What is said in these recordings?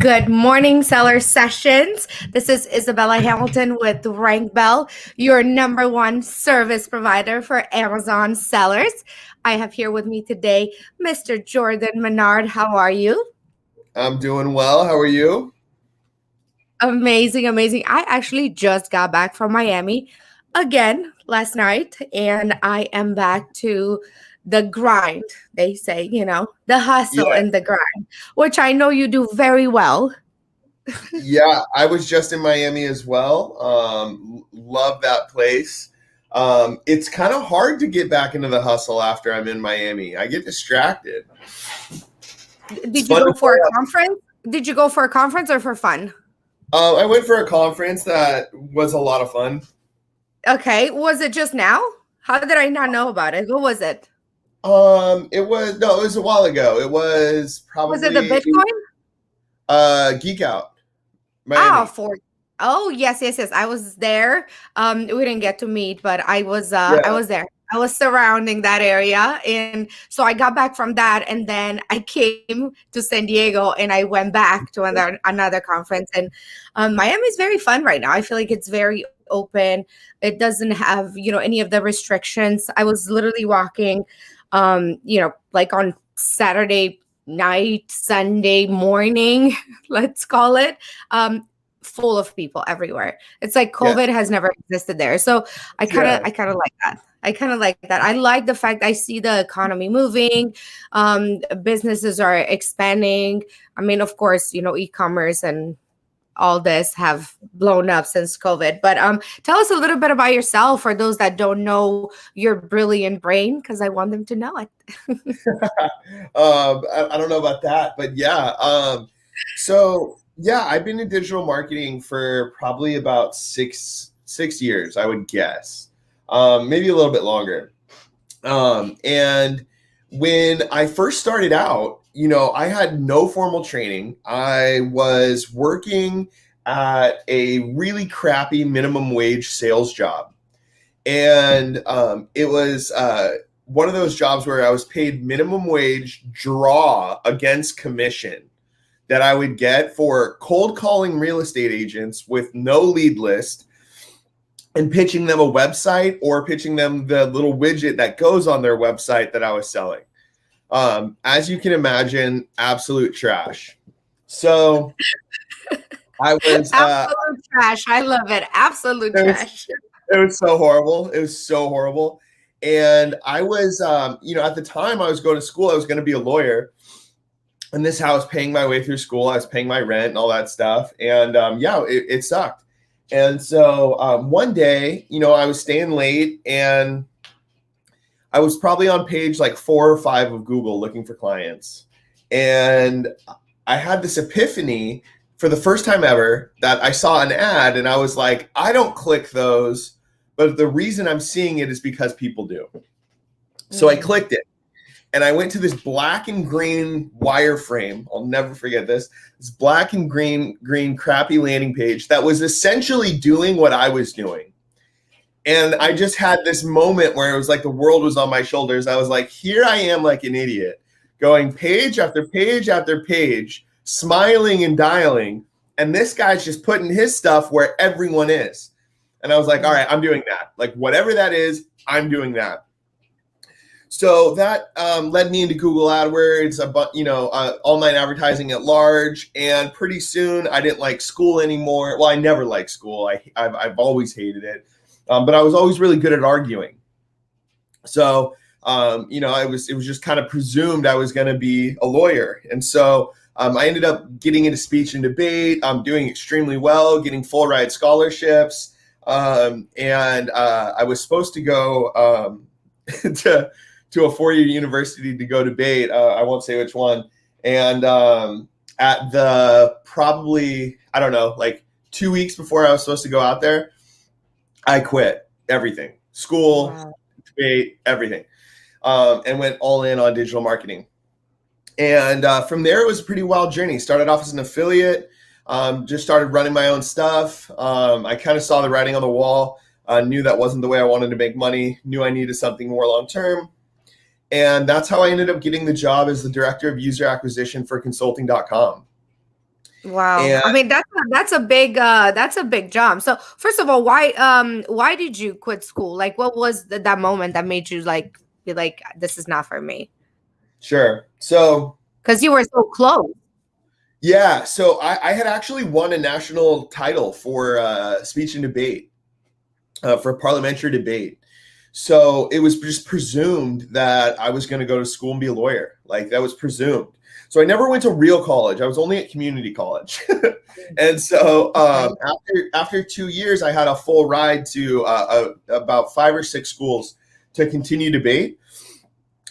Good morning, Seller Sessions. This is Isabella Hamilton with Rank Bell, your number one service provider for Amazon sellers. I have here with me today Mr. Jordan Menard. How are you? I'm doing well. How are you? Amazing, amazing. I actually just got back from Miami again last night, and I am back to the grind. They say, the hustle Yeah, and the grind, which I know you do very well. yeah. I was just in Miami as well. Love that place. It's kind of hard to get back into the hustle after I'm in Miami. I get distracted. Did you go for a conference? Did you go for a conference or for fun? I went for a conference that was a lot of fun. Okay. Was it just now? How did I not know about it? What was it? It was a while ago. It was Was it the probably Bitcoin? Geek Out, Miami. Oh, yes. I was there. We didn't get to meet, but I was Yeah. there. I was surrounding that area. And so I got back from that. And then I came to San Diego and I went back to another conference. And Miami is very fun right now. I feel like it's very open. It doesn't have, any of the restrictions. I was literally walking, like on Saturday night, Sunday morning, let's call it, full of people everywhere. It's like COVID has never existed there. So I kind of like that. I like the fact I see the economy moving. Businesses are expanding. I mean, of course, e-commerce and all this have blown up since COVID. But tell us a little bit about yourself for those that don't know your brilliant brain, because I want them to know it. I don't know about that, but yeah. I've been in digital marketing for probably about six years, I would guess. Maybe a little bit longer. And when I first started out, I had no formal training. I was working at a really crappy minimum wage sales job. And it was one of those jobs where I was paid minimum wage draw against commission that I would get for cold calling real estate agents with no lead list and pitching them a website or pitching them the little widget that goes on their website that I was selling. As you can imagine, absolute trash. So I was absolute trash. I love it. Absolute trash. It was so horrible. It was so horrible. And I was, at the time I was going to school, I was going to be a lawyer. And this is how I was paying my way through school. I was paying my rent and all that stuff. And it sucked. And so one day, I was staying late and I was probably on page like 4 or 5 of Google looking for clients. And I had this epiphany for the first time ever that I saw an ad and I was like, I don't click those, but the reason I'm seeing it is because people do. So I clicked it and I went to this black and green wireframe. I'll never forget this. This black and green crappy landing page that was essentially doing what I was doing. And I just had this moment where it was like the world was on my shoulders. I was like, here I am like an idiot, going page after page after page, smiling and dialing. And this guy's just putting his stuff where everyone is. And I was like, all right, I'm doing that. Like whatever that is, I'm doing that. So that led me into Google AdWords, online advertising at large. And pretty soon I didn't like school anymore. Well, I never liked school. I've always hated it. But I was always really good at arguing. So, it was just kind of presumed I was going to be a lawyer. And so I ended up getting into speech and debate. I'm doing extremely well, getting full ride scholarships. And I was supposed to go to a 4-year university to go debate. I won't say which one. And at the probably, I don't know, like 2 weeks before I was supposed to go out there, I quit everything, school, debate, everything, and went all in on digital marketing. And from there, it was a pretty wild journey. Started off as an affiliate, just started running my own stuff. I kind of saw the writing on the wall, knew that wasn't the way I wanted to make money, knew I needed something more long-term. And that's how I ended up getting the job as the director of user acquisition for consulting.com. Wow. And I mean, that's a big jump. So first of all, why did you quit school? Like what was that moment that made you like be like, this is not for me? sure. So Because you were so close. yeah, so I had actually won a national title for speech and debate, for parliamentary debate. So it was just presumed that I was going to go to school and be a lawyer. Like that was presumed. So I never went to real college. I was only at community college. And so Okay. after 2 years, I had a full ride to about 5 or 6 schools to continue debate.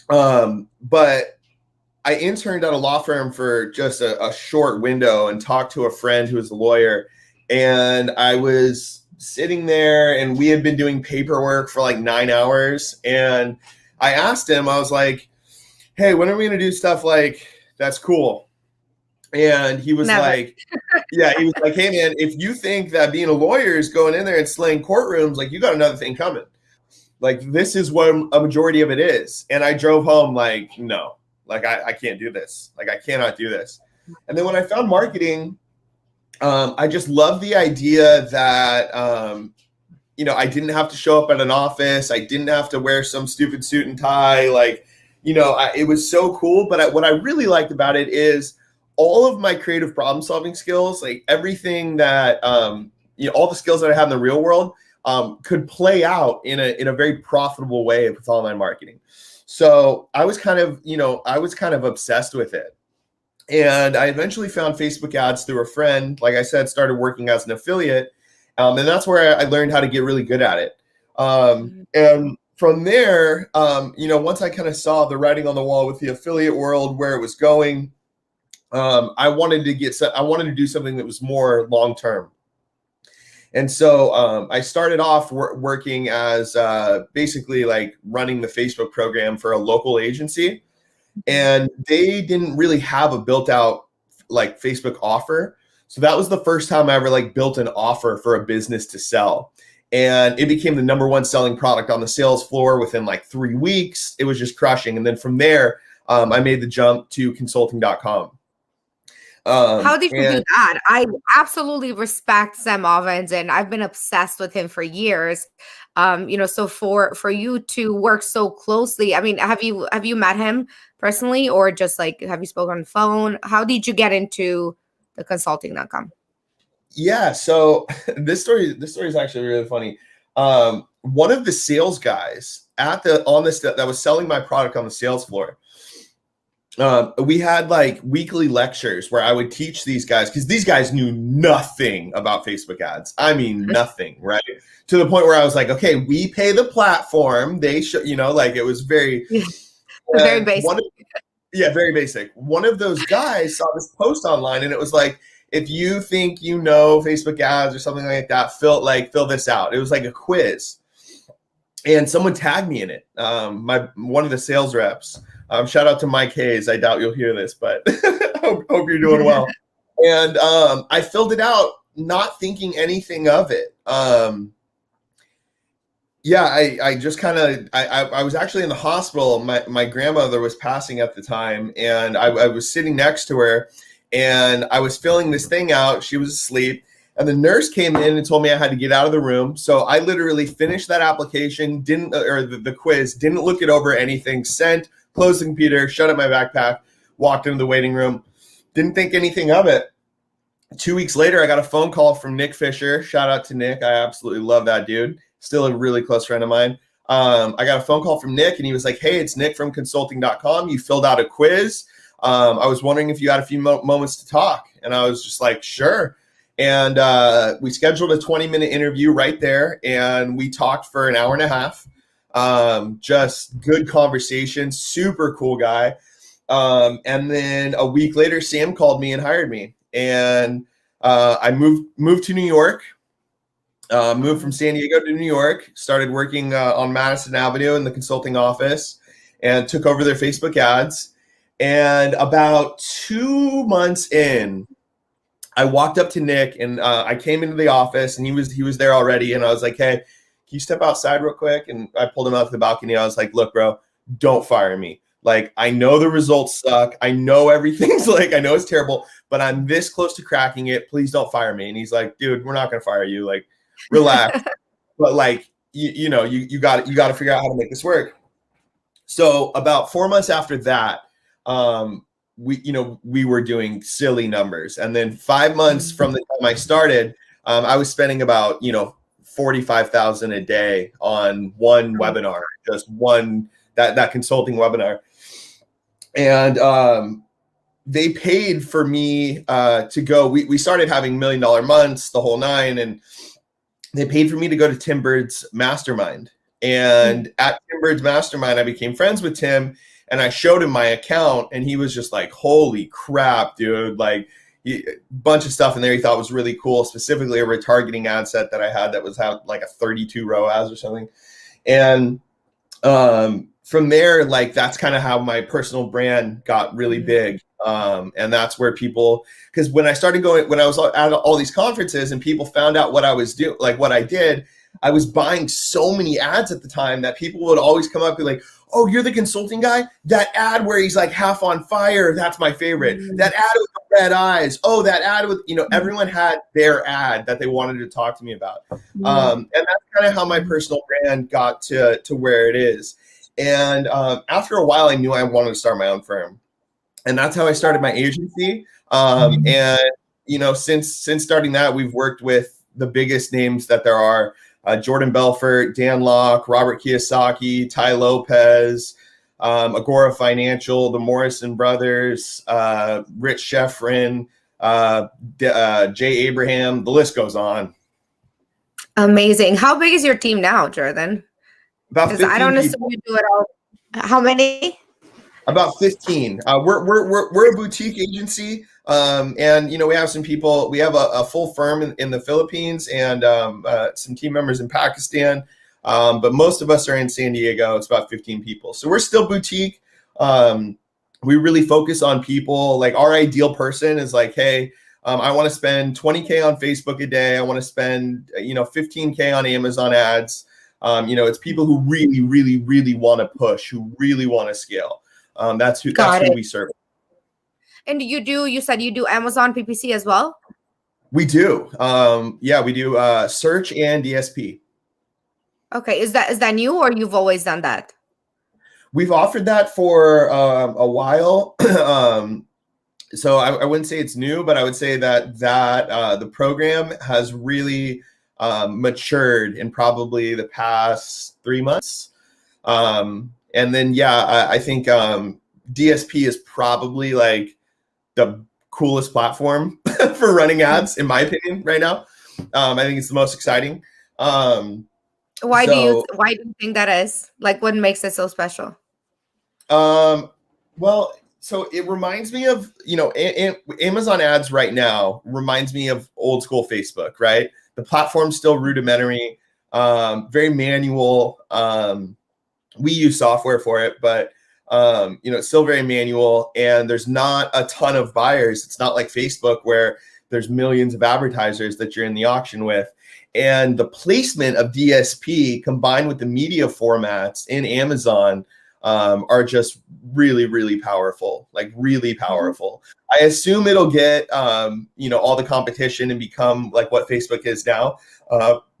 But I interned at a law firm for just a short window and talked to a friend who was a lawyer. And I was sitting there and we had been doing paperwork for like 9 hours. And I asked him, I was like, hey, when are we going to do stuff like that's cool? And he was Never. like, yeah, he was like, hey, man, if you think that being a lawyer is going in there and slaying courtrooms, like you got another thing coming. Like this is what a majority of it is. And I drove home like, no, like I can't do this. Like I cannot do this. And then when I found marketing, I just love the idea that, I didn't have to show up at an office. I didn't have to wear some stupid suit and tie. Like, it was so cool. But what I really liked about it is all of my creative problem solving skills, like everything that, all the skills that I have in the real world, could play out in a very profitable way with online marketing. So I was kind of obsessed with it. And I eventually found Facebook ads through a friend. Like I said, started working as an affiliate. And that's where I learned how to get really good at it. And from there, once I kind of saw the writing on the wall with the affiliate world, where it was going, I wanted to do something that was more long-term. And so I started off working as basically like running the Facebook program for a local agency. And they didn't really have a built out like Facebook offer. So that was the first time I ever like built an offer for a business to sell. And it became the number one selling product on the sales floor within like 3 weeks. It was just crushing. And then from there, I made the jump to consulting.com. How did you do that? I absolutely respect Sam Ovens, and I've been obsessed with him for years. So for you to work so closely, I mean, have you met him personally, or just like have you spoken on the phone? How did you get into the consulting.com? Yeah, so this story is actually really funny. One of the sales guys that was selling my product on the sales floor. We had like weekly lectures where I would teach these guys, because these guys knew nothing about Facebook ads. I mean, nothing, right? To the point where I was like, okay, we pay the platform. They should, like it was very, very basic. Very basic. One of those guys saw this post online and it was like, if you think you know Facebook ads or something like that, fill this out. It was like a quiz. And someone tagged me in it. One of the sales reps. Shout out to Mike Hayes. I doubt you'll hear this, but hope you're doing well. And I filled it out, not thinking anything of it. I just kind of, I was actually in the hospital. My grandmother was passing at the time, and I was sitting next to her, and I was filling this thing out. She was asleep. And the nurse came in and told me I had to get out of the room. So I literally finished that application, the quiz, didn't look it over, anything, sent, closed the computer, shut up my backpack, walked into the waiting room, didn't think anything of it. 2 weeks later, I got a phone call from Nick Fisher. Shout out to Nick. I absolutely love that dude. Still a really close friend of mine. I got a phone call from Nick, and he was like, hey, it's Nick from consulting.com. You filled out a quiz. I was wondering if you had a few moments to talk. And I was just like, sure. And we scheduled a 20-minute interview right there, and we talked for an hour and a half. Just good conversation, super cool guy. And then a week later, Sam called me and hired me. And I moved to New York, moved from San Diego to New York, started working on Madison Avenue in the consulting office, and took over their Facebook ads. And about 2 months in, I walked up to Nick, and I came into the office, and he was there already. And I was like, hey, can you step outside real quick? And I pulled him out to the balcony. I was like, look, bro, don't fire me. Like, I know the results suck. I know everything's like, I know it's terrible, but I'm this close to cracking it. Please don't fire me. And he's like, dude, we're not going to fire you. Like, relax. But like, you know, you got to figure out how to make this work. So about 4 months after that, we were doing silly numbers. And then 5 months from the time I started, I was spending about, 45,000 a day on one webinar, just one, that consulting webinar. And they paid for me to go. We started having $1 million months, the whole nine, and they paid for me to go to Tim Bird's mastermind. And at Tim Bird's mastermind, I became friends with Tim, and I showed him my account, and he was just like, holy crap, dude. Like, a bunch of stuff in there he thought was really cool, specifically a retargeting ad set that I had that was like a 32 ROAS or something. And from there, like, that's kind of how my personal brand got really big. And that's where people, because when I was at all these conferences and people found out what I was doing, like what I did, I was buying so many ads at the time that people would always come up and be like, oh, you're the consulting guy? That ad where he's like half on fire, that's my favorite. That ad with the red eyes. Oh, that ad with, everyone had their ad that they wanted to talk to me about. And that's kind of how my personal brand got to where it is. And after a while, I knew I wanted to start my own firm. And that's how I started my agency. And, since starting that, we've worked with the biggest names that there are. Jordan Belfort, Dan Locke, Robert Kiyosaki, Ty Lopez, Agora Financial, the Morrison brothers, Rich Schefren, Jay Abraham, the list goes on. Amazing. How big is your team now, Jordan? About 15 I don't people. necessarily do it all. How many? About 15. We're a boutique agency. And we have some people, we have a full firm in the Philippines and some team members in Pakistan. But most of us are in San Diego. It's about 15 people. So we're still boutique. We really focus on people. Like, our ideal person is like, hey, I want to spend 20K on Facebook a day. I want to spend, 15K on Amazon ads. It's people who really, really, really want to push, who really want to scale. That's who we serve. And you said you do Amazon PPC as well? We do. We do search and DSP. Okay. Is that new, or you've always done that? We've offered that for a while. So I wouldn't say it's new, but I would say that the program has really matured in probably the past 3 months. And then, I think DSP is probably like the coolest platform for running ads, in my opinion, right now. I think it's the most exciting. Why do you think that is? Like, what makes it so special? Well, so it reminds me of, Amazon ads right now reminds me of old school Facebook, right? The platform's still rudimentary, very manual. We use software for it, but it's still very manual, and there's not a ton of buyers. It's not like Facebook where there's millions of advertisers that you're in the auction with. And the placement of DSP combined with the media formats in Amazon are just really, really powerful, like really powerful. I assume it'll get, all the competition and become like what Facebook is now.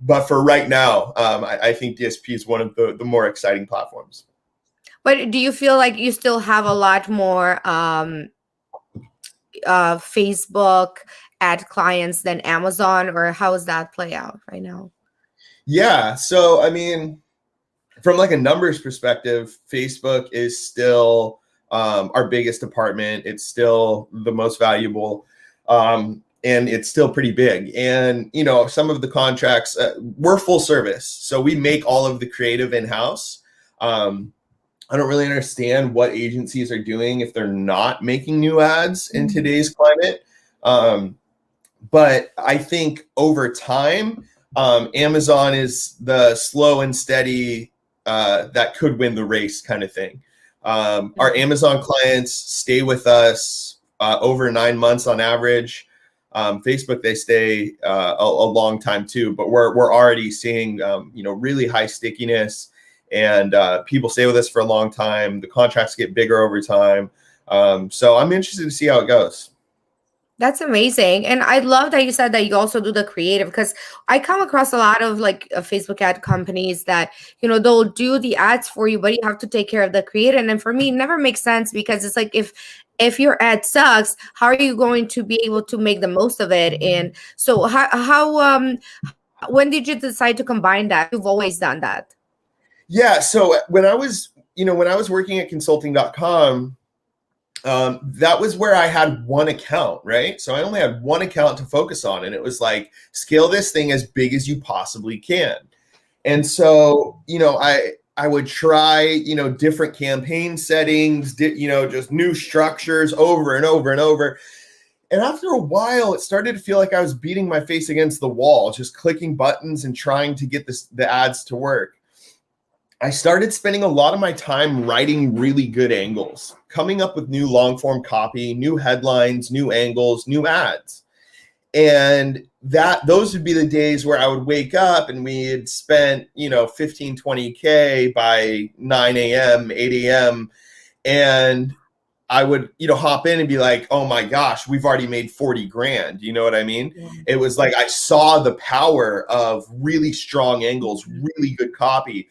But for right now, I think DSP is one of the more exciting platforms. But do you feel like you still have a lot more Facebook ad clients than Amazon, or how does that play out right now? Yeah. So, I mean, from like a numbers perspective, Facebook is still our biggest department. It's still the most valuable, and it's still pretty big. And, some of the contracts, we're full service. So we make all of the creative in-house. I don't really understand what agencies are doing if they're not making new ads in today's climate. But I think over time, Amazon is the slow and steady that could win the race kind of thing. Our Amazon clients stay with us over 9 months on average. Facebook, they stay a long time too, but we're already seeing really high stickiness. and people stay with us for a long time. The contracts get bigger over time. So I'm interested to see how it goes. That's amazing. And I love that you said that you also do the creative, because I come across a lot of like Facebook ad companies that, they'll do the ads for you, but you have to take care of the creative. And for me, it never makes sense, because it's like, if your ad sucks, how are you going to be able to make the most of it? And so how when did you decide to combine that? You've always done that. Yeah. So when I was working at consulting.com, that was where I had one account, right? So I only had one account to focus on, and it was like, scale this thing as big as you possibly can. And so, I would try, different campaign settings, just new structures over and over and over. And after a while, it started to feel like I was beating my face against the wall, just clicking buttons and trying to get the ads to work. I started spending a lot of my time writing really good angles, coming up with new long form copy, new headlines, new angles, new ads. And those would be the days where I would wake up and we had spent, 15, 20K by 9 a.m., 8 a.m. And I would, hop in and be like, oh my gosh, we've already made 40 grand. You know what I mean? Yeah. It was like, I saw the power of really strong angles, really good copy.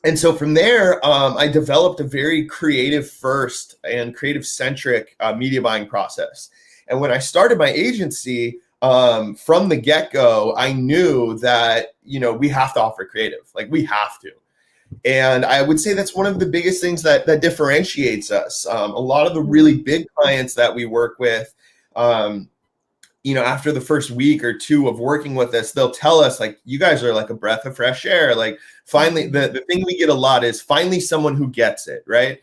And so from there, I developed a very creative first and creative centric media buying process. And when I started my agency, from the get-go, I knew that, we have to offer creative, like we have to. And I would say that's one of the biggest things that differentiates us. A lot of the really big clients that we work with, after the first week or two of working with us, they'll tell us like, you guys are like a breath of fresh air. Like finally, the thing we get a lot is finally someone who gets it, right?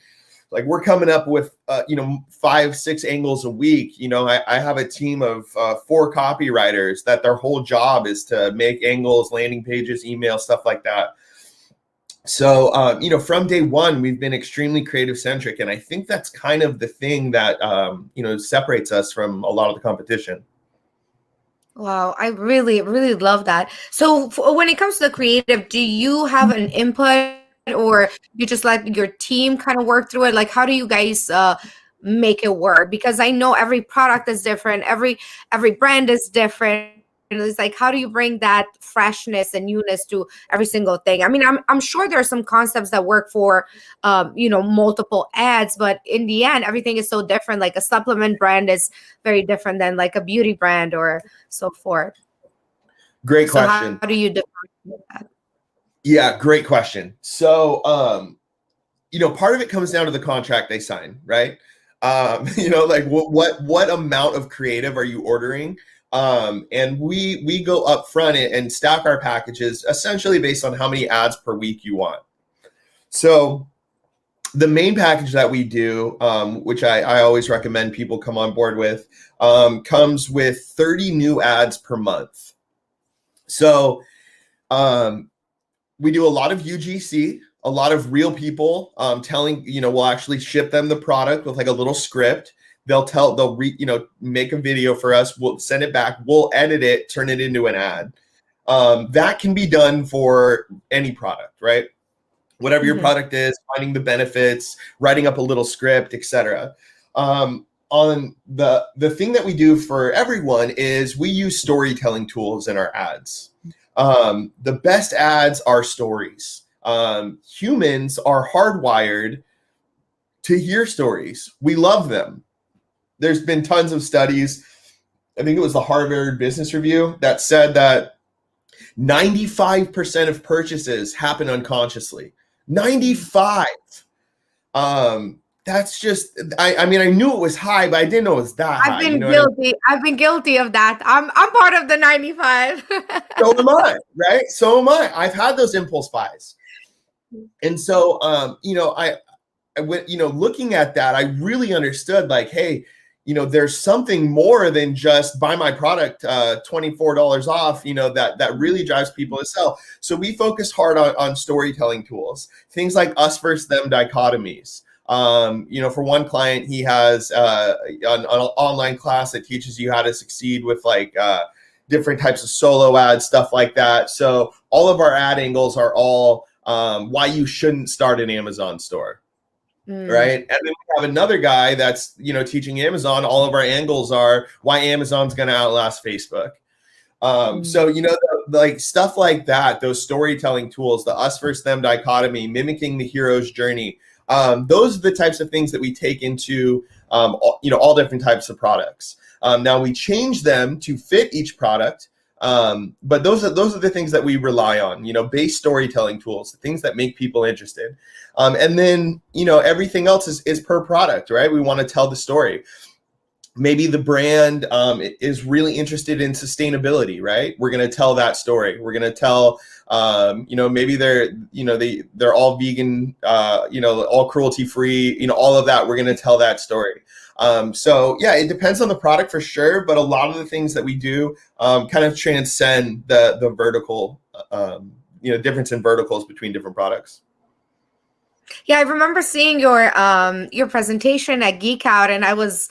Like we're coming up with, 5-6 angles a week. I have a team of 4 copywriters that their whole job is to make angles, landing pages, email, stuff like that. So, from day one, we've been extremely creative centric. And I think that's kind of the thing that, separates us from a lot of the competition. Wow, I really, really love that. So when it comes to the creative, do you have an input, or you just let your team kind of work through it? Like, how do you guys make it work? Because I know every product is different, every brand is different. And it's like, how do you bring that freshness and newness to every single thing? I mean, I'm sure there are some concepts that work for, multiple ads, but in the end, everything is so different. Like a supplement brand is very different than like a beauty brand or so forth. Great question. How do you define that? Yeah, great question. So, part of it comes down to the contract they sign, right? Like what amount of creative are you ordering? And we go up front and stack our packages essentially based on how many ads per week you want. So the main package that we do, which I always recommend people come on board with, comes with 30 new ads per month. So we do a lot of UGC, a lot of real people telling, we'll actually ship them the product with like a little script. They'll make a video for us. We'll send it back. We'll edit it, turn it into an ad. That can be done for any product, right? Whatever your product is, finding the benefits, writing up a little script, etc. On the thing that we do for everyone is we use storytelling tools in our ads. The best ads are stories. Humans are hardwired to hear stories. We love them. There's been tons of studies. I think it was the Harvard Business Review that said that 95% of purchases happen unconsciously. 95. That's just, I mean, I knew it was high, but I didn't know it was that high. I've been guilty. I've been guilty of that. I'm part of the 95. So am I, right? So am I. I've had those impulse buys. And so, I went, looking at that, I really understood like, hey, there's something more than just buy my product, $24 off, that really drives people to sell. So we focus hard on storytelling tools, things like us versus them dichotomies. For one client, he has an online class that teaches you how to succeed with like different types of solo ads, stuff like that. So all of our ad angles are all why you shouldn't start an Amazon store. Mm. Right. And then we have another guy that's, teaching Amazon. All of our angles are why Amazon's going to outlast Facebook. So, like stuff like that, those storytelling tools, the us versus them dichotomy, mimicking the hero's journey. Those are the types of things that we take into, all different types of products. Now we change them to fit each product. But those are the things that we rely on, base storytelling tools, the things that make people interested. And then, everything else is per product, right? We want to tell the story. Maybe the brand is really interested in sustainability, right? We're going to tell that story. We're going to tell, maybe they're all vegan, all cruelty free, all of that. We're going to tell that story. So yeah, it depends on the product for sure, but a lot of the things that we do kind of transcend the vertical, difference in verticals between different products. Yeah, I remember seeing your presentation at Geek Out, and I was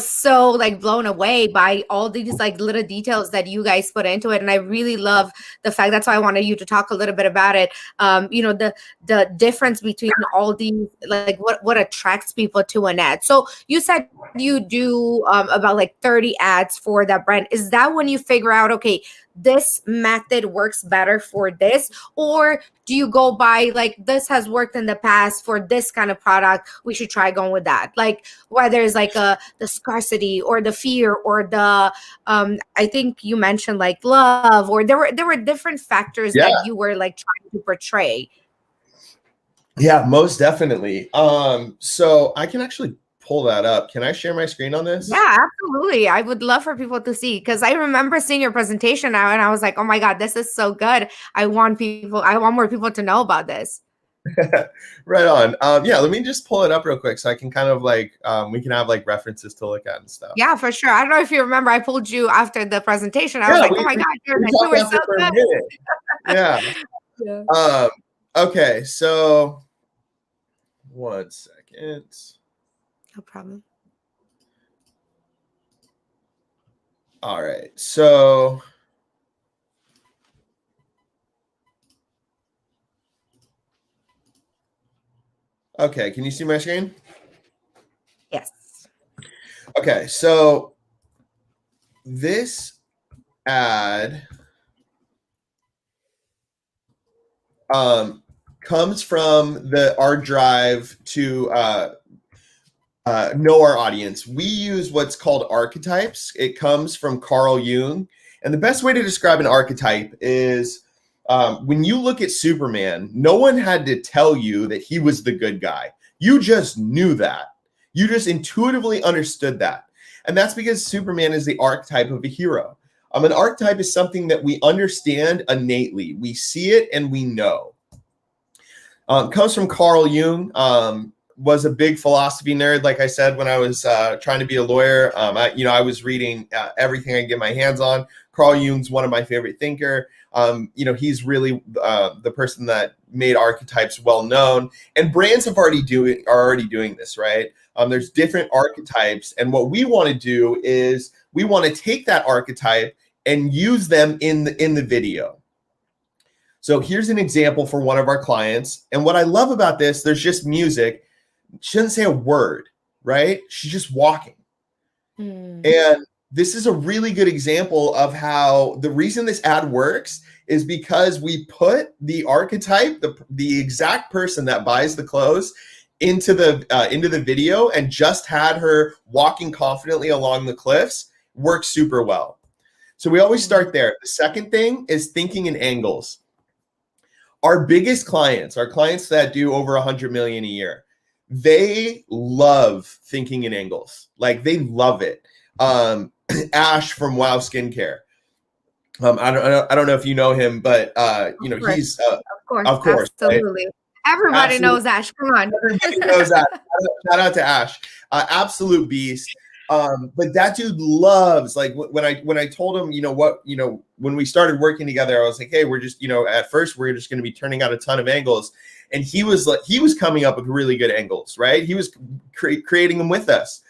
so like blown away by all these like little details that you guys put into it. And I really love the fact, that's why I wanted you to talk a little bit about it. The difference between all these, like what attracts people to an ad. So you said you do about like 30 ads for that brand. Is that when you figure out, okay, this method works better for this? Or do you go by like, this has worked in the past for this kind of product, we should try going with that? Like whether it's like the scarcity or the fear or the I think you mentioned like love, or there were different factors that you were like trying to portray. Yeah, most definitely. So I can actually pull that up. Can I share my screen on this? Yeah, absolutely. I would love for people to see, because I remember seeing your presentation now and I was like, oh my God, this is so good. I want more people to know about this. Right on. Yeah, let me just pull it up real quick so I can kind of like, we can have like references to look at and stuff. Yeah, for sure. I don't know if you remember, I pulled you after the presentation. I was like, oh my God, you were so good. Yeah. Okay, so 1 second. No problem. All right, so okay, can you see my screen? Yes. Okay, so this ad comes from our drive to know our audience. We use what's called archetypes. It comes from Carl Jung. And the best way to describe an archetype is when you look at Superman, no one had to tell you that he was the good guy. You just knew that. You just intuitively understood that. And that's because Superman is the archetype of a hero. An archetype is something that we understand innately. We see it and we know. Comes from Carl Jung. Was a big philosophy nerd, like I said, when I was trying to be a lawyer. I was reading everything I could get my hands on. Carl Jung's one of my favorite thinker. He's really the person that made archetypes well known, and brands are already doing this, right? There's different archetypes, and what we want to do is we want to take that archetype and use them in the video. So here's an example for one of our clients, and what I love about this, there's just music. She doesn't say a word, right? She's just walking. And this is a really good example of how the reason this ad works is because we put the archetype, the exact person that buys the clothes into the video, and just had her walking confidently along the cliffs. Works super well. So we always start there. The second thing is thinking in angles. Our biggest clients, our clients that do over 100 million a year, they love thinking in angles. Like, they love it. Ash from Wow Skincare. I don't know if you know him, but he's of course, absolutely. Right? Everybody knows Ash. Come on. Everybody knows Ash. Shout out to Ash. Absolute beast. But that dude loves, like, when I told him, when we started working together, I was like, hey, we're just, at first we're just going to be turning out a ton of angles. And he was coming up with really good angles, right? He was creating them with us.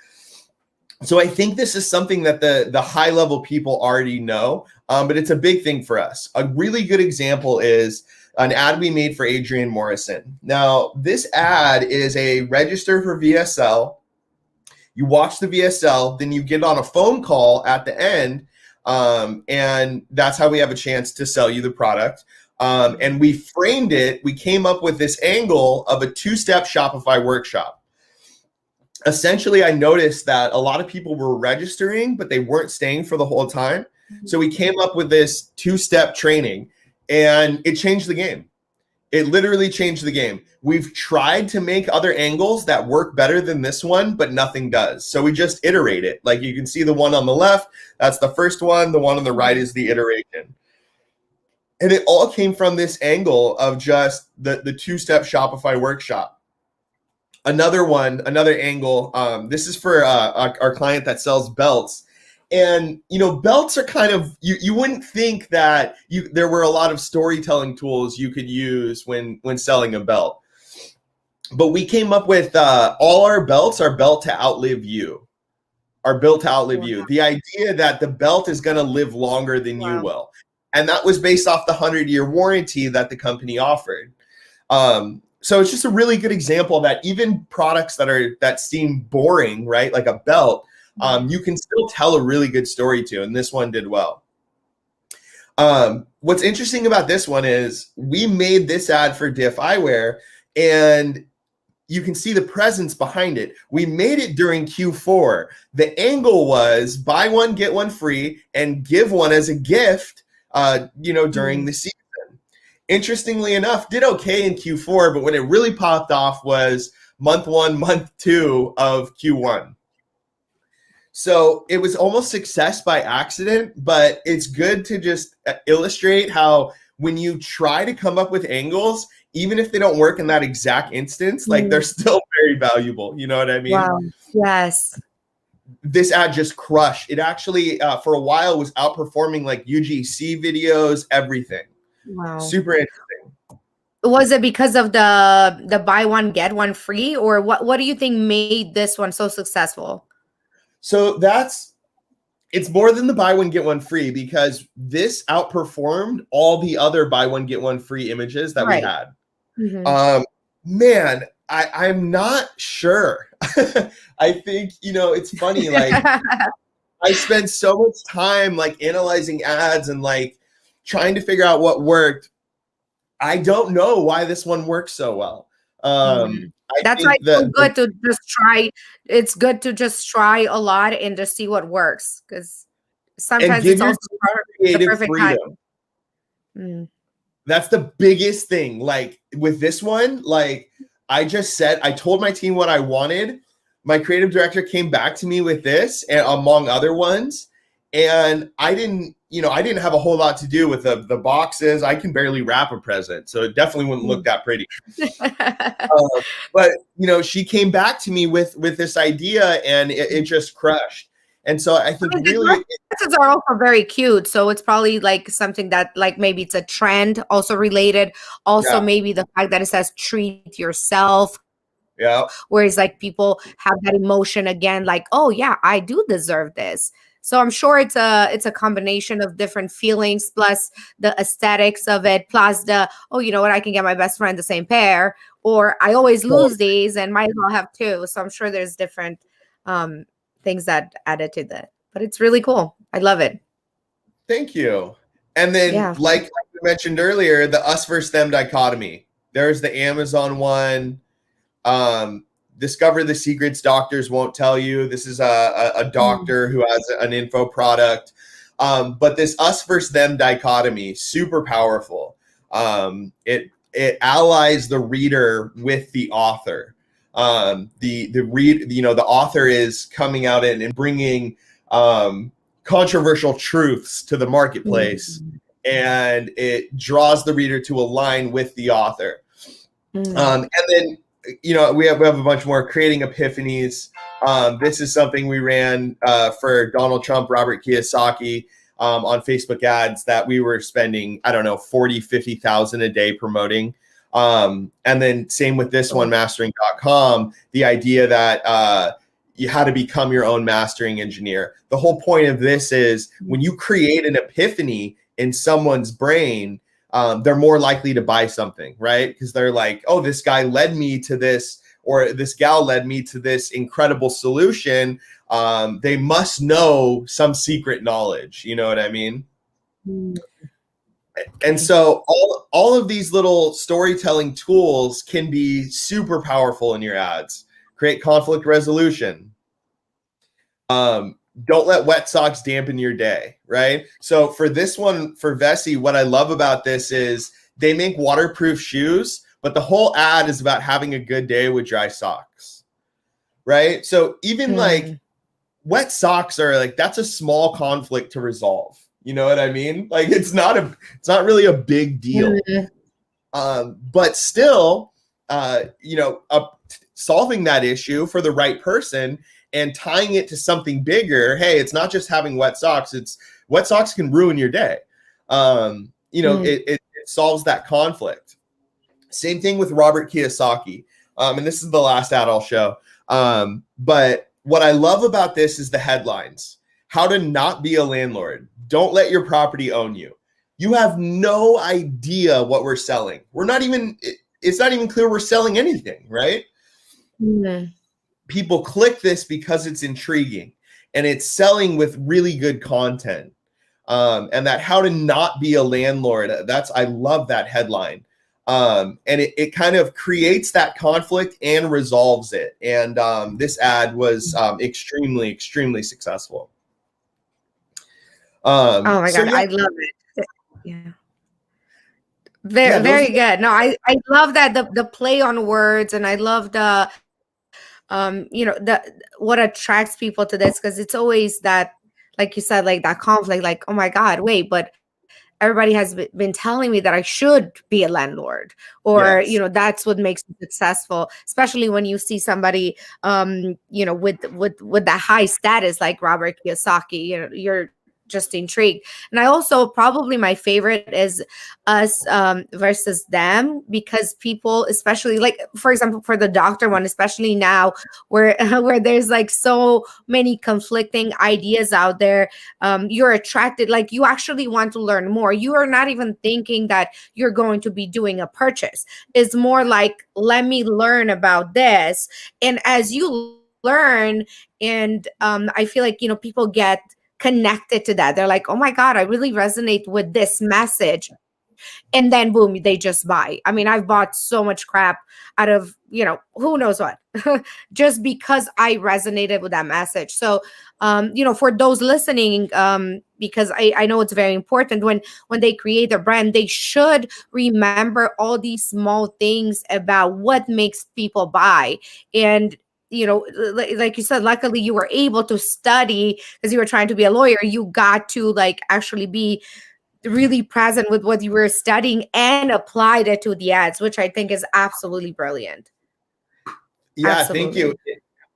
So I think this is something that the high level people already know, but it's a big thing for us. A really good example is an ad we made for Adrian Morrison. Now, this ad is a register for VSL. You watch the VSL, then you get on a phone call at the end, and that's how we have a chance to sell you the product. And we framed it. We came up with this angle of a 2-step Shopify workshop. Essentially, I noticed that a lot of people were registering, but they weren't staying for the whole time. So we came up with this 2-step training, and it changed the game. It literally changed the game. We've tried to make other angles that work better than this one, but nothing does. So we just iterate it. Like you can see the one on the left, that's the first one. The one on the right is the iteration. And it all came from this angle of just the 2-step Shopify workshop. Another angle, this is for our client that sells belts. And, belts are kind of, you wouldn't think that there were a lot of storytelling tools you could use when selling a belt. But we came up with all our belts are built to outlive you. The idea that the belt is going to live longer than you will. And that was based off the 100-year warranty that the company offered. So it's just a really good example that even products that seem boring, right, like a belt, you can still tell a really good story to, and this one did well. What's interesting about this one is we made this ad for Diff Eyewear, and you can see the presence behind it. We made it during Q4. The angle was buy one, get one free, and give one as a gift, during the season. Interestingly enough, did okay in Q4, but when it really popped off was month 1, month 2 of Q1. So it was almost success by accident, but it's good to just illustrate how when you try to come up with angles, even if they don't work in that exact instance, like they're still very valuable. You know what I mean? Wow. Yes. This ad just crushed. It actually, for a while, was outperforming like UGC videos, everything. Wow. Super interesting. Was it because of the buy one, get one free? Or what do you think made this one so successful? So it's more than the buy one, get one free, because this outperformed all the other buy one, get one free images that we had. Mm-hmm. Man, I'm not sure. I think, it's funny. Like I spend so much time like analyzing ads and like trying to figure out what worked. I don't know why this one works so well. That's why it's so good to just try. It's good to just try a lot and just see what works, because sometimes it's also the perfect time. That's the biggest thing. Like with this one, like I told my team what I wanted. My creative director came back to me with this, and among other ones. And I didn't have a whole lot to do with the boxes. I can barely wrap a present, so it definitely wouldn't look that pretty. But she came back to me with this idea, and it just crushed. And so I think really, boxes are also very cute. So it's probably like something that like maybe it's a trend also related. Also, maybe the fact that it says treat yourself. Yeah. Whereas like people have that emotion again, like, oh yeah, I do deserve this. So I'm sure it's a combination of different feelings, plus the aesthetics of it, plus the, oh, you know what, I can get my best friend the same pair, or I always lose these and might as well have two. So I'm sure there's different things that added to that. But it's really cool. I love it. Thank you. And then like we mentioned earlier, the us versus them dichotomy. There's the Amazon one. Discover the secrets doctors won't tell you. This is a doctor who has an info product. But this us versus them dichotomy, super powerful. It allies the reader with the author. The author is coming out and bringing controversial truths to the marketplace, and it draws the reader to align with the author. And then we have a bunch more creating epiphanies. This is something we ran for Donald Trump, Robert Kiyosaki on Facebook ads that we were spending, I don't know, 40, 50,000 a day promoting. And then same with this one, mastering.com, the idea that you had to become your own mastering engineer. The whole point of this is when you create an epiphany in someone's brain, they're more likely to buy something, right? Because they're like, oh, this guy led me to this, or this gal led me to this incredible solution. They must know some secret knowledge. You know what I mean? And so all of these little storytelling tools can be super powerful in your ads. Create conflict resolution. Don't let wet socks dampen your day, right? So for this one, for Vessi, what I love about this is they make waterproof shoes, but the whole ad is about having a good day with dry socks, right? So even like wet socks are like, that's a small conflict to resolve. You know what I mean? Like it's not really a big deal. But still, solving that issue for the right person and tying it to something bigger. Hey, it's not just having wet socks. It's wet socks can ruin your day. It solves that conflict. Same thing with Robert Kiyosaki. And this is the last ad I'll show. But what I love about this is the headlines. How to not be a landlord. Don't let your property own you. You have no idea what we're selling. It's not even clear we're selling anything, right? People click this because it's intriguing and it's selling with really good content. And that how to not be a landlord, I love that headline. And it kind of creates that conflict and resolves it. And this ad was extremely, extremely successful. Oh my God, I love it. Yeah. Very good. No, I love that the play on words, and I love the what attracts people to this, because it's always that, like you said, like that conflict, like, oh my God, wait, but everybody has been telling me that I should be a landlord, or that's what makes it successful, especially when you see somebody with that high status like Robert Kiyosaki. You're just intrigued. And I also, probably my favorite is us versus them, because people, especially like, for example, for the doctor one, especially now where there's like so many conflicting ideas out there, you're attracted, like you actually want to learn more. You are not even thinking that you're going to be doing a purchase. It's more like, let me learn about this. And as you learn, and I feel like, people get connected to that. They're like, oh my God, I really resonate with this message. And then boom, they just buy. I mean, I've bought so much crap out of, who knows what, just because I resonated with that message. So, for those listening, because I know it's very important when they create a brand, they should remember all these small things about what makes people buy. And like you said, luckily you were able to study because you were trying to be a lawyer. You got to like actually be really present with what you were studying and applied it to the ads, which I think is absolutely brilliant. Yeah, absolutely. Thank you.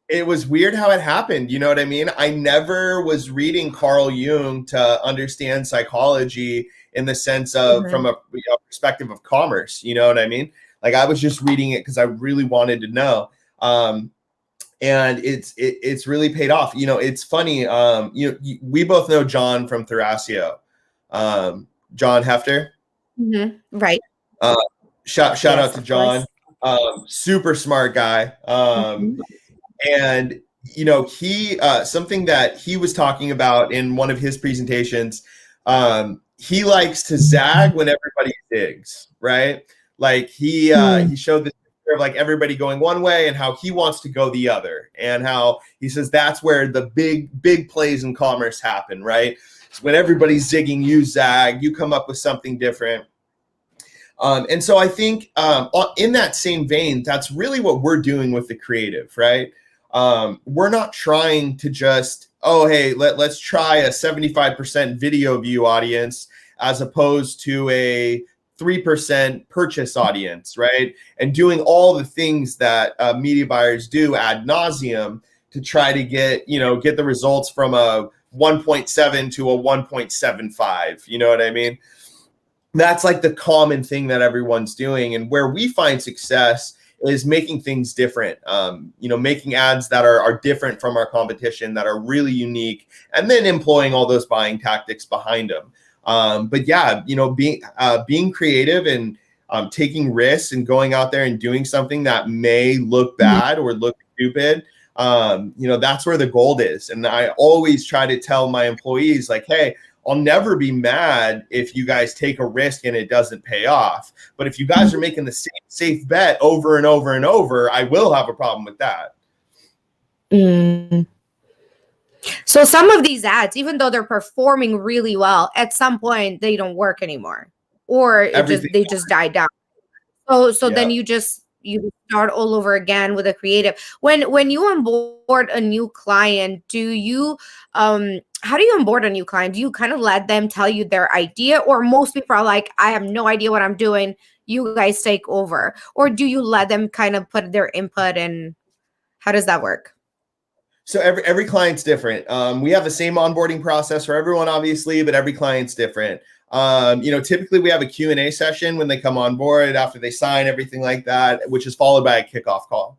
It was weird how it happened. You know what I mean? I never was reading Carl Jung to understand psychology in the sense of from a perspective of commerce. You know what I mean? Like I was just reading it because I really wanted to know. And it's really paid off. It's funny. We both know John from Thrasio, John Hefter. Right. Shout out to John. Super smart guy. And he something that he was talking about in one of his presentations. He likes to zag when everybody zigs, right? Like he showed this of like everybody going one way and how he wants to go the other, and how he says that's where the big plays in commerce happen, right? So when everybody's zigging, you zag, you come up with something different. And so I think in that same vein, that's really what we're doing with the creative, right? We're not trying to just, let's try a 75% video view audience as opposed to a 3% purchase audience, right? And doing all the things that media buyers do ad nauseum to try to get the results from a 1.7 to a 1.75. You know what I mean? That's like the common thing that everyone's doing. And where we find success is making things different, making ads that are different from our competition, that are really unique, and then employing all those buying tactics behind them. But yeah, being creative and taking risks and going out there and doing something that may look bad or look stupid, that's where the gold is. And I always try to tell my employees, like, hey, I'll never be mad if you guys take a risk and it doesn't pay off. But if you guys are making the same safe bet over and over and over, I will have a problem with that. Mm. So some of these ads, even though they're performing really well, at some point they don't work anymore, or they just die down. So then you start all over again with a creative. When you onboard a new client, do you how do you onboard a new client? Do you kind of let them tell you their idea, or most people are like, I have no idea what I'm doing, you guys take over? Or do you let them kind of put their input in? How does that work? So every client's different. We have the same onboarding process for everyone, obviously, but every client's different. Typically we have a Q&A session when they come on board after they sign, everything like that, which is followed by a kickoff call.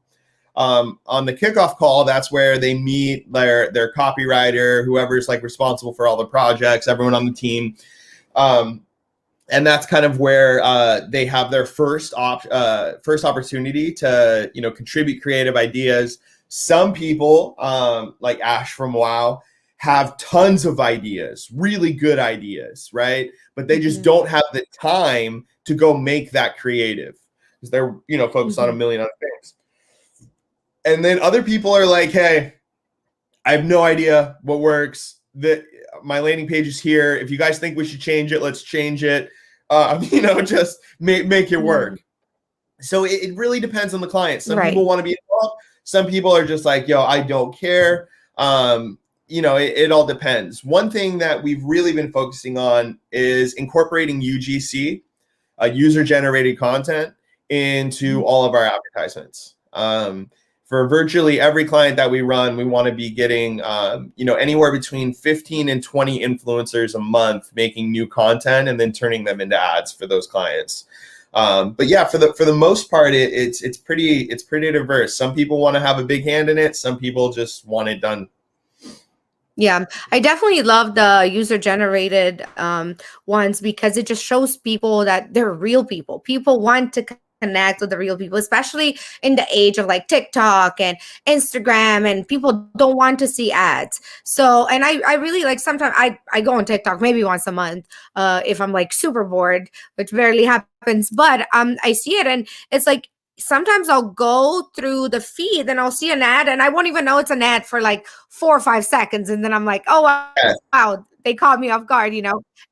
On the kickoff call, that's where they meet their copywriter, whoever's like responsible for all the projects, everyone on the team. And that's kind of where they have their first opportunity to, contribute creative ideas. Some people, like Ash from WoW, have tons of ideas, really good ideas, right? But they just don't have the time to go make that creative because they're, focused on a million other things. And then other people are like, hey, I have no idea what works. My landing page is here. If you guys think we should change it, let's change it. Just make it work. So it really depends on the client. Some people want to be involved. Some people are just like, yo, I don't care. It all depends. One thing that we've really been focusing on is incorporating UGC, user-generated content, into all of our advertisements. For virtually every client that we run, we want to be getting, anywhere between 15 and 20 influencers a month making new content and then turning them into ads for those clients. But yeah, for the most part, it's pretty diverse. Some people want to have a big hand in it. Some people just want it done. Yeah, I definitely love the user-generated ones because it just shows people that they're real people. People want to connect with the real people, especially in the age of like TikTok and Instagram, and people don't want to see ads. So, and I really like, sometimes I go on TikTok maybe once a month if I'm like super bored, which barely happens, but I see it and it's like, sometimes I'll go through the feed and I'll see an ad and I won't even know it's an ad for like 4 or 5 seconds. And then I'm like, oh, wow, they caught me off guard,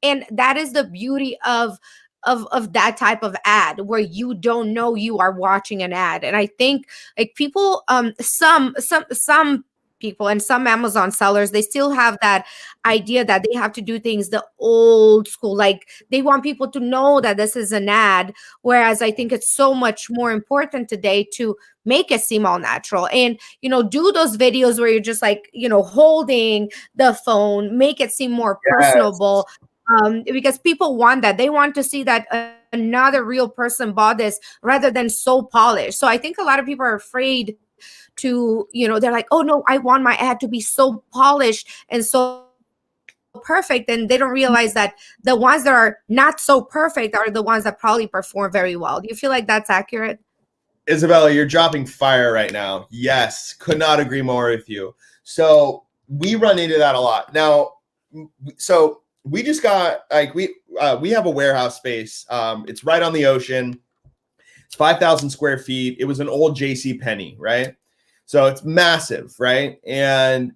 And that is the beauty of that type of ad where you don't know you are watching an ad. And I think like people, some people and some Amazon sellers, they still have that idea that they have to do things the old school, like they want people to know that this is an ad. Whereas I think it's so much more important today to make it seem all natural and, do those videos where you're just like, holding the phone, make it seem more personable. Because people want that. They want to see that another real person bought this rather than so polished. So I think a lot of people are afraid to, they're like, oh no, I want my ad to be so polished and so perfect. And they don't realize that the ones that are not so perfect are the ones that probably perform very well. Do you feel like that's accurate? Isabella, you're dropping fire right now. Yes, could not agree more with you. So we run into that a lot. Now, so we just got, like, we have a warehouse space. It's right on the ocean. It's 5,000 square feet. It was an old J.C. Penney, right? So it's massive, right? And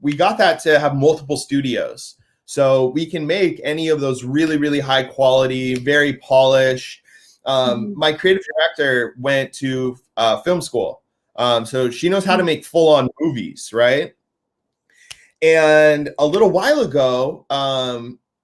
we got that to have multiple studios. So we can make any of those really, really high quality, very polished. My creative director went to film school. So she knows how to make full-on movies, right? And a little while ago,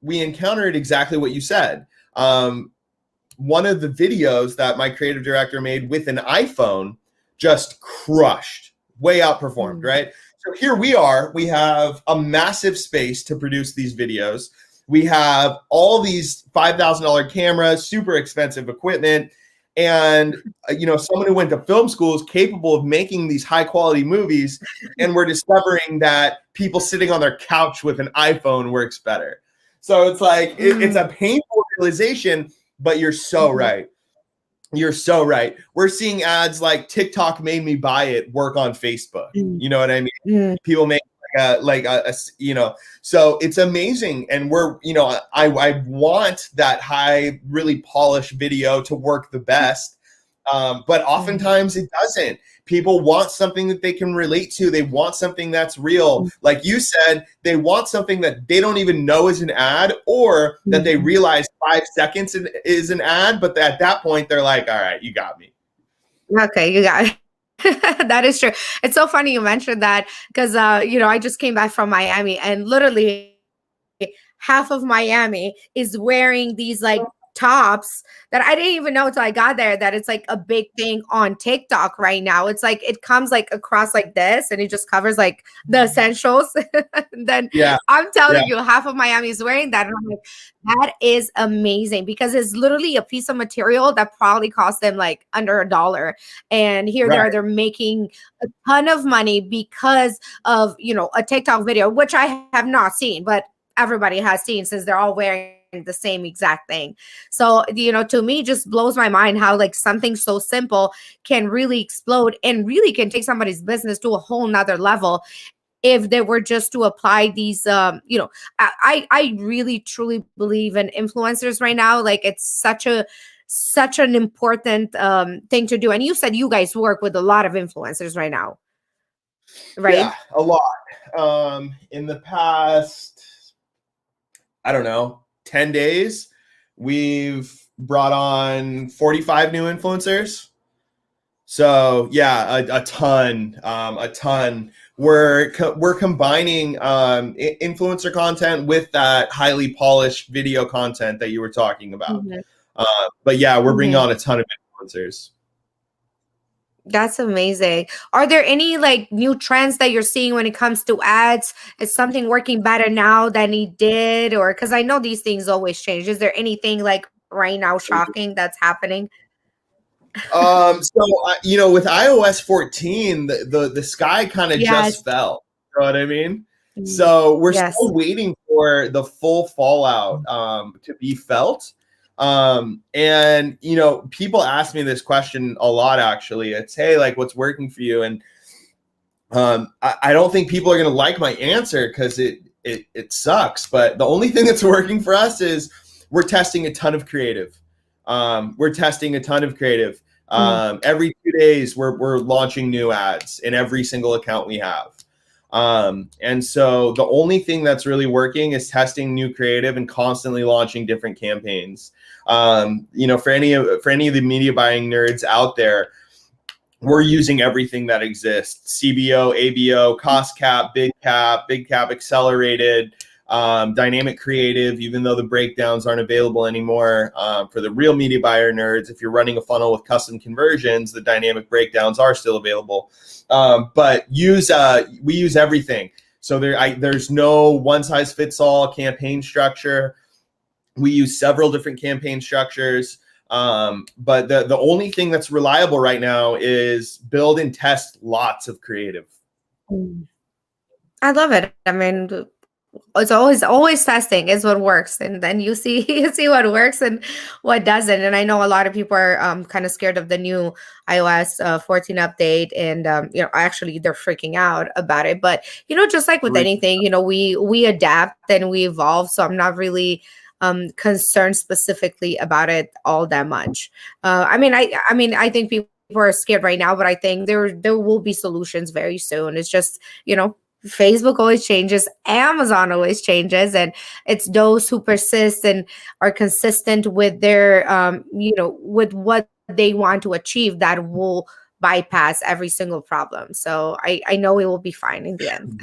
we encountered exactly what you said. One of the videos that my creative director made with an iPhone just crushed, way outperformed, right? So here we are. We have a massive space to produce these videos. We have all these $5,000 cameras, super expensive equipment. And, someone who went to film school is capable of making these high quality movies. And we're discovering that people sitting on their couch with an iPhone works better. So it's like, it's a painful realization, but you're so right. You're so right. We're seeing ads like TikTok made me buy it work on Facebook. You know what I mean? People make you know, so it's amazing. And we're, you know, I want that high, really polished video to work the best. But oftentimes it doesn't. People want something that they can relate to. They want something that's real. Like you said, they want something that they don't even know is an ad, or that they realize 5 seconds is an ad. But at that point, they're like, all right, you got me. Okay, you got it. That is true. It's so funny you mentioned that because, you know, I just came back from Miami and literally half of Miami is wearing these like tops that I didn't even know until I got there that it's like a big thing on TikTok right now. It's like it comes like across like this and it just covers like the essentials. And then I'm telling you, half of Miami is wearing that. And I'm like, that is amazing because it's literally a piece of material that probably cost them like under $1. And here they're making a ton of money because of, you know, a TikTok video, which I have not seen, but everybody has seen since they're all wearing the same exact thing. So, you know, to me, just blows my mind how like something so simple can really explode and really can take somebody's business to a whole nother level if they were just to apply these, you know, I really truly believe in influencers right now. Like it's such an important thing to do. And you said you guys work with a lot of influencers right now, right? Yeah, a lot. In the past, I don't know, 10 days, we've brought on 45 new influencers. So yeah, a ton. We're combining influencer content with that highly polished video content that you were talking about. But yeah, we're bringing on a ton of influencers. That's amazing. Are there any like new trends that you're seeing when it comes to ads? Is something working better now than it did? Or because I know these things always change. Is there anything like right now shocking that's happening? You know, with iOS 14, the sky kind of just fell. You know what I mean? So we're still waiting for the full fallout to be felt. And you know, people ask me this question a lot, actually. It's, hey, like, what's working for you? And I don't think people are gonna like my answer because it sucks. But the only thing that's working for us is we're testing a ton of creative. Every 2 days we're launching new ads in every single account we have. And so the only thing that's really working is testing new creative and constantly launching different campaigns. You know, for any of the media buying nerds out there, we're using everything that exists: CBO, ABO, cost cap, big cap accelerated, dynamic creative, even though the breakdowns aren't available anymore. For the real media buyer nerds, if you're running a funnel with custom conversions, the dynamic breakdowns are still available. But we use everything. So there's no one size fits all campaign structure. We use several different campaign structures. But the only thing that's reliable right now is build and test lots of creative. I love it. I mean, it's always testing is what works, and then you see what works and what doesn't. And I know a lot of people are kind of scared of the new iOS 14 update, and you know, actually they're freaking out about it. But you know, just like with anything, you know, we adapt and we evolve. So I'm not really concerned specifically about it all that much. I mean, I think people are scared right now, but I think there will be solutions very soon. It's just, you know, Facebook always changes, Amazon always changes, and it's those who persist and are consistent with their, you know, with what they want to achieve that will bypass every single problem. So I know it will be fine in the end.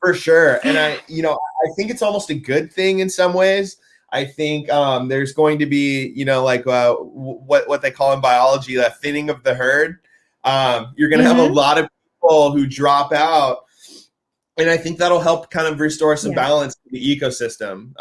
For sure. And I think it's almost a good thing in some ways. I think there's going to be, you know, like what they call in biology, that thinning of the herd. You're going to have a lot of people who drop out. And I think that'll help kind of restore some balance to the ecosystem.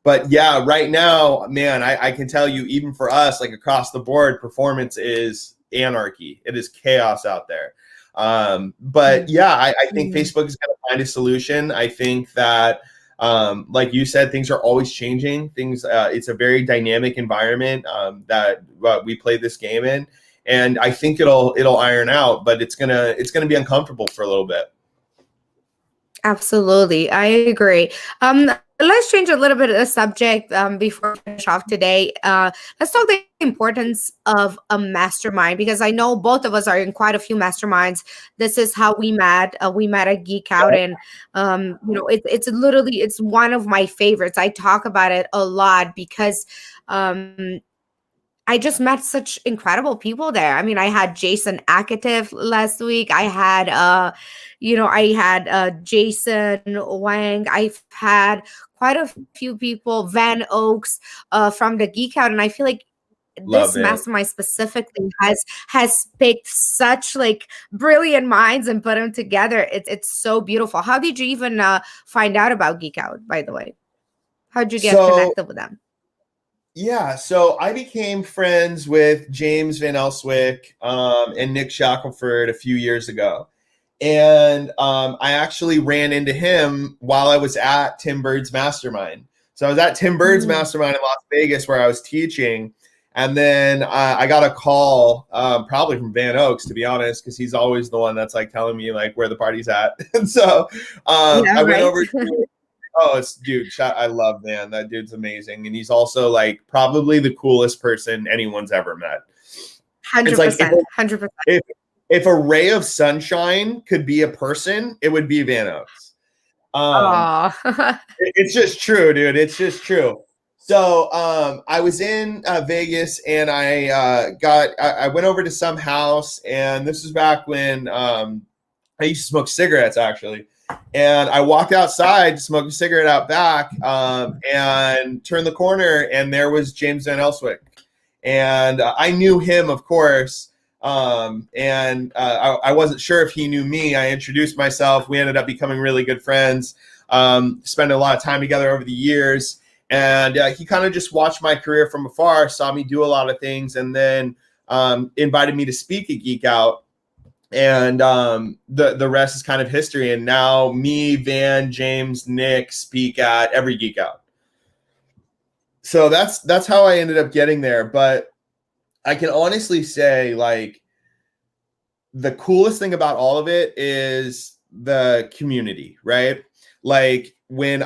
But yeah, right now, man, I can tell you, even for us, like across the board, performance is anarchy. It is chaos out there. But yeah, I think Facebook is going to find a solution. I think that Like you said, things are always changing. It's a very dynamic environment that we play this game in, and I think it'll iron out, but it's gonna be uncomfortable for a little bit. Absolutely. I agree. Let's change a little bit of the subject before we finish off today. Let's talk the importance of a mastermind, because I know both of us are in quite a few masterminds. This is how we met. We met at Geek Out, and it's literally, it's one of my favorites. I talk about it a lot because I just met such incredible people there. I mean, I had Jason Akatif last week. I had, Jason Wang. I've had quite a few people, Van Oaks, from the Geek Out, and I feel like Love this it. mastermind specifically has picked such like brilliant minds and put them together. It's so beautiful. How did you even find out about Geek Out, by the way? How did you get So connected with them? yeah, so I became friends with James Van Elswyk and Nick Shackelford a few years ago. And I actually ran into him while I was at Tim Bird's mastermind. So I was at Tim Bird's mastermind in Las Vegas where I was teaching. And then I got a call, probably from Van Oaks, to be honest, because he's always the one that's like telling me like where the party's at. And so I went over to I love Van. That dude's amazing. And he's also like probably the coolest person anyone's ever met. 100%. 100%. If a ray of sunshine could be a person, it would be Van Oaks. It's just true, dude. It's just true. So I was in Vegas, and I went over to some house, and this was back when I used to smoke cigarettes, actually. And I walked outside to smoke a cigarette out back and turned the corner, and there was James Van Elswyk. And I knew him, of course, and I wasn't sure if he knew me. I introduced myself. We ended up becoming really good friends, spent a lot of time together over the years. And he kind of just watched my career from afar, saw me do a lot of things, and then invited me to speak at Geek Out. And the rest is kind of history. And now me, Van, James, Nick speak at every Geek Out. So that's how I ended up getting there. But I can honestly say, like, the coolest thing about all of it is the community, right? Like, when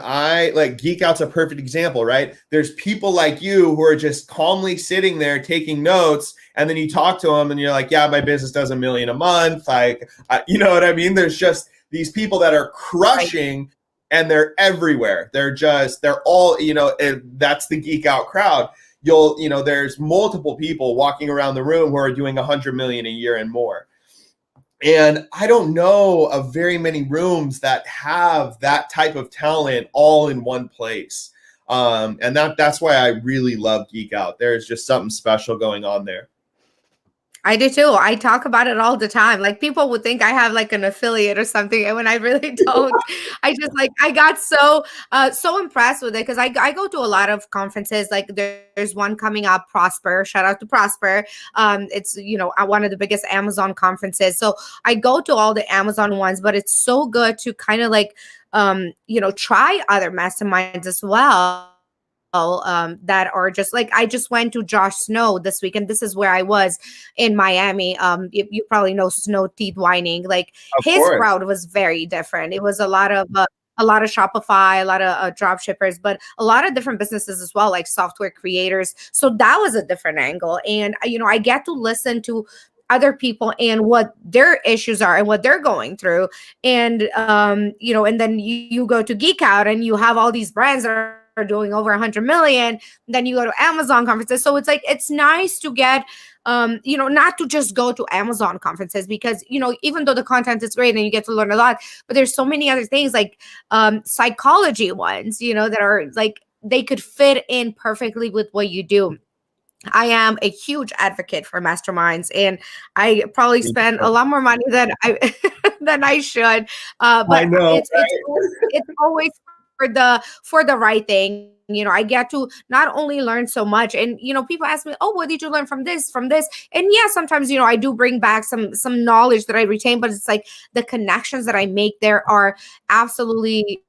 Geek Out's a perfect example, right? There's people like you who are just calmly sitting there taking notes, and then you talk to them and you're like, yeah, my business does $1 million a month. Like, you know what I mean? There's just these people that are crushing, and they're everywhere. They're all, that's the Geek Out crowd. There's multiple people walking around the room who are doing 100 million a year and more. And I don't know of very many rooms that have that type of talent all in one place. And that's why I really love Geek Out. There's just something special going on there. I do too. I talk about it all the time. Like, people would think I have like an affiliate or something, and when I really don't. I got so impressed with it, because I go to a lot of conferences. Like, there's one coming up, Prosper. Shout out to Prosper. It's one of the biggest Amazon conferences. So I go to all the Amazon ones, but it's so good to kind of like try other masterminds as well. That are just like, I just went to Josh Snow this week, and this is where I was in Miami. You probably know Snow Teeth Whining. Like, his crowd was very different. It was a lot of Shopify, a lot of drop shippers, but a lot of different businesses as well, like software creators. So that was a different angle. And I get to listen to other people and what their issues are and what they're going through. And and then you go to Geek Out, and you have all these brands that are doing over 100 million. Then you go to Amazon conferences. So it's like, it's nice to get, not to just go to Amazon conferences, because, even though the content is great and you get to learn a lot, but there's so many other things like psychology ones, that are like, they could fit in perfectly with what you do. I am a huge advocate for masterminds, and I probably spend a lot more money than I should. But I know, it's always for the right thing. I get to not only learn so much, and people ask me, oh, what did you learn from this? And yeah, sometimes I do bring back some knowledge that I retain, but it's like the connections that I make there are absolutely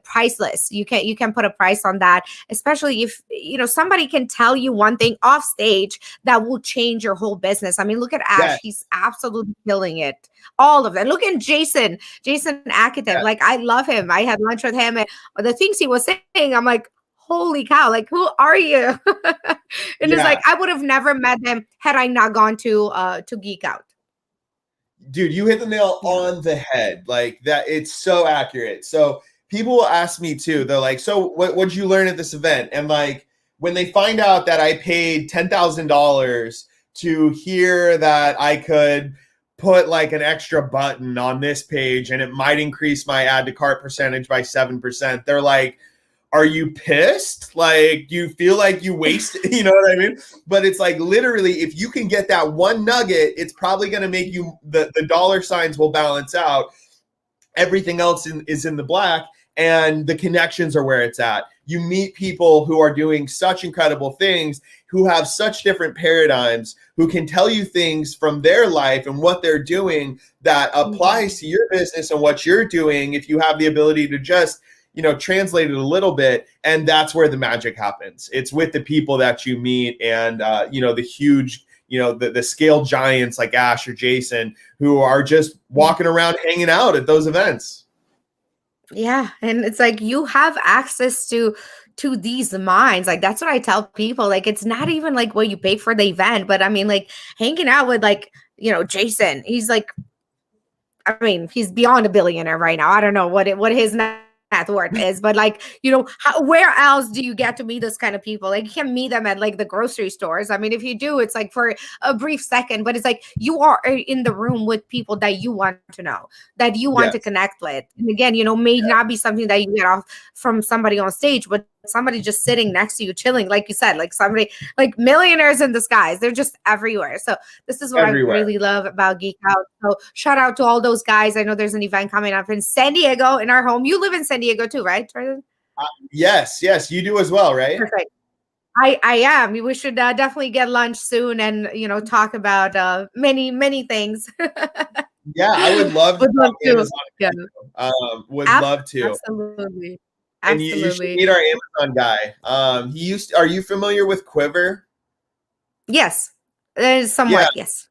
priceless. You can put a price on that, especially if, somebody can tell you one thing off stage that will change your whole business. I mean, look at Ash. Yes. He's absolutely killing it. All of them. Look at Jason Akatev. Yes. Like, I love him. I had lunch with him, and the things he was saying, I'm like, holy cow, like, who are you? And it's like, I would have never met them had I not gone to Geek Out. Dude, you hit the nail on the head. Like that, it's so accurate. So people will ask me too. They're like, so what'd you learn at this event? And like, when they find out that I paid $10,000 to hear that I could put like an extra button on this page and it might increase my add to cart percentage by 7%, they're like, are you pissed? Like, you feel like you wasted, you know what I mean? But it's like, literally, if you can get that one nugget, it's probably going to make you, the dollar signs will balance out. Everything else is in the black, and the connections are where it's at. You meet people who are doing such incredible things, who have such different paradigms, who can tell you things from their life and what they're doing that applies to your business and what you're doing, if you have the ability to just translate it a little bit. And that's where the magic happens. It's with the people that you meet, and the huge, the scale giants like Ash or Jason, who are just walking around hanging out at those events. Yeah. And it's like, you have access to these minds. Like, that's what I tell people. Like, it's not even like what you pay for the event, but I mean, like, hanging out with like, Jason, he's like, I mean, he's beyond a billionaire right now. I don't know what his net worth is, but like, where else do you get to meet those kind of people? Like, you can meet them at like the grocery stores. I mean, if you do, it's like for a brief second, but it's like you are in the room with people that you want to know, that you want to connect with. And again, may not be something that you get off from somebody on stage, but somebody just sitting next to you chilling, like you said, like somebody, like millionaires in disguise. They're just everywhere. So this is what I really love about Geek Out. So shout out to all those guys. I know there's an event coming up in San Diego, in our home. You live in San Diego too, right, Jordan? Yes, you do as well, right? Perfect. I am. We should definitely get lunch soon and talk about many things. Yeah, I would love to. Would love to. Absolutely. And you should meet our Amazon guy. Are you familiar with Quiver? Yes. Somewhat, yes.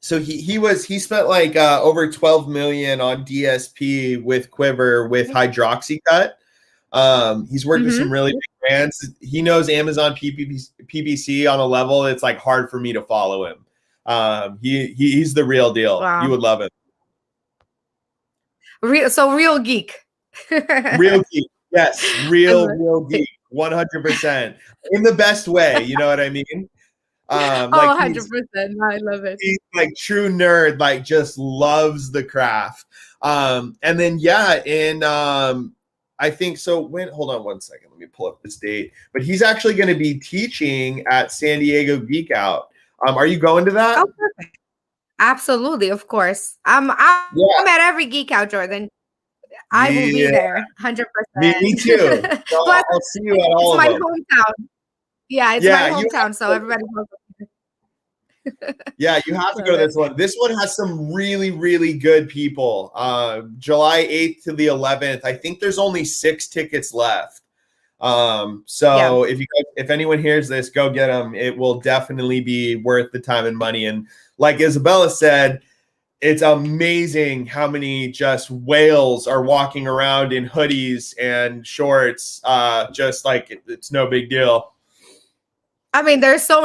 So he spent like over 12 million on DSP with Quiver with Hydroxycut. He's worked with some really big brands. He knows Amazon PPC on a level that's like hard for me to follow him. He's the real deal. Wow. You would love it. Real geek. Real geek. Yes, real geek, 100%, in the best way. You know what I mean? 100%. I love it. He's like true nerd, like just loves the craft. And then I think so. Hold on one second, let me pull up this date. But he's actually going to be teaching at San Diego Geek Out. Are you going to that? Oh, perfect. Absolutely, of course. I'm at every Geek Out, Jordan. I will be there, 100%. Me too. So I'll see you at all of them. It's my hometown. Yeah, it's my hometown, so everybody knows. Yeah, you have to go to this one. This one has some really, really good people. July 8th to the 11th. I think there's only 6 tickets left. If anyone hears this, go get them. It will definitely be worth the time and money. And like Isabella said, it's amazing how many just whales are walking around in hoodies and shorts, just like it's no big deal. I mean, there's so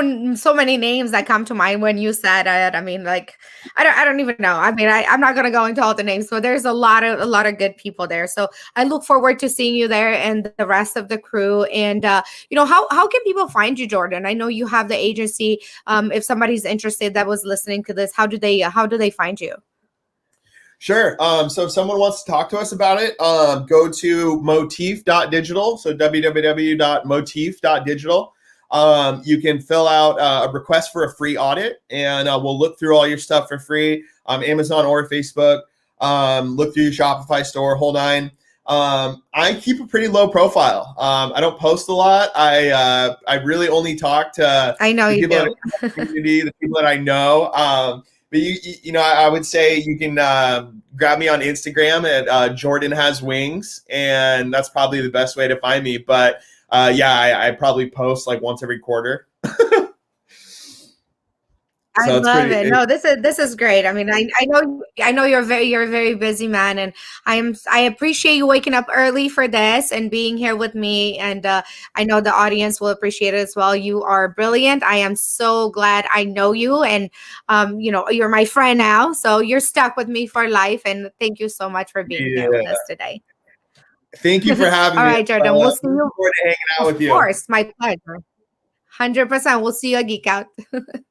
many names that come to mind when you said it. I mean, like, I don't even know. I mean, I'm not gonna go into all the names, but there's a lot of good people there. So I look forward to seeing you there and the rest of the crew. And how can people find you, Jordan? I know you have the agency. If somebody's interested that was listening to this, how do they find you? Sure. So if someone wants to talk to us about it, go to motif.digital. So www.motif.digital. You can fill out a request for a free audit, and we'll look through all your stuff for free. Amazon or Facebook. Look through your Shopify store, whole nine. I keep a pretty low profile. I don't post a lot. I really only talk to the people in the community, the people that I know. But I would say you can grab me on Instagram at Jordan Has Wings, and that's probably the best way to find me. But I probably post like once every quarter. I So it's love pretty. it. No, this is great. I mean, I know you're a very busy man, and I appreciate you waking up early for this and being here with me. And I know the audience will appreciate it as well. You are brilliant. I am so glad I know you, and you're my friend now, so you're stuck with me for life. And thank you so much for being here with Yeah. us today. Thank you for having All me. right, Jordan. We'll see Looking you. forward to hanging out Of with you. course, my pleasure. 100%. We'll see you at Geek Out.